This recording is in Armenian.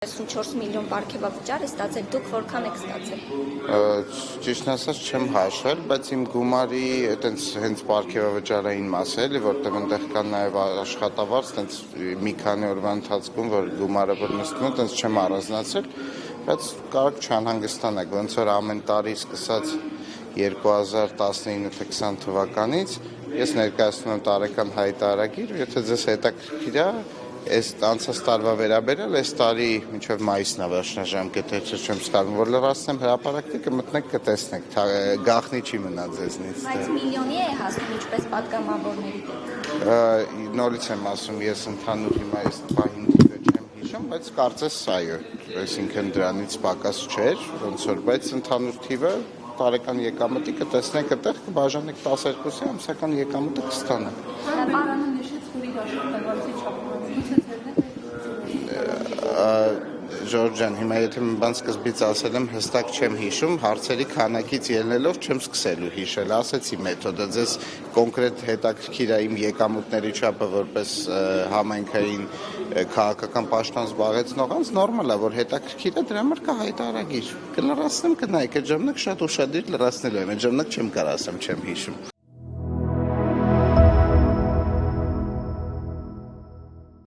34 միլիոն պարգևավճար է ստացել, դուք որքան եք ստացել։ Ճիշտն ասած չեմ հաշվել, բայց իմ գումարի այտենց հենց պարգևավճարային մասը էլի, որտեղ այնտեղ կան նաև աշխատավարձ, այտենց մի քանի օրվա ընթացքում, որ գումարը որ նստում է, այտենց չեմ առանձնացրել, բայց կարող չանհանգստանաք, ոնց որ ամեն տարի սկսած 2019-20 թվականից ես ներկայացնում եմ տարեկան հայտարարագիր, եթե ձեզ հետաքրքիր է, այս անցած տարվա վերաբերյալ այս տարի մինչև մայիսն է վերջնաժամկետը, չեմ սխալվում, որ լրացնեմ հրապարակը կմտնեք կտեսնեք, գաղտնի չի մնա ձեզնից։ Բայց միլիոնի է հասնում ինչպես պատգամավորների։ Նորից եմ ասում, ես ընդհանուր հիմա այս պահին թիվը չեմ հիշում, բայց կարծես այո, այսինքն դրանից պակաս չէր, ոնց որ, բայց ընդհանուր թիվը տարեկան եկամտի կտեսնեք այդտեղ կբաժանեք 12-ի ամսական եկամուտը կստանաք։ Պարանը նշեց, որ իր աշխատավարձի չափը Ժորժ ջան, հիմա եթե մի բան սկզբից ասել եմ, հստակ չեմ հիշում, հարցերի քանակից ելնելով չեմ սկսելու հիշել, ասեցի մեթոդը, ձեզ կոնկրետ հետաքրքիր է իմ եկամուտների չափը որպես համայնքային քաղաքական պաշտոն զբաղեցնող անձ, նորմալ է, որ հետաքրքիր է, դրա համար կա հայտարարագիր, կլրացնեմ կնայեք, այդ ժամանակ շատ ուշադիր լրացնելու եմ, այդ ժամանակ չեմ կարող ասեմ, չեմ հիշում։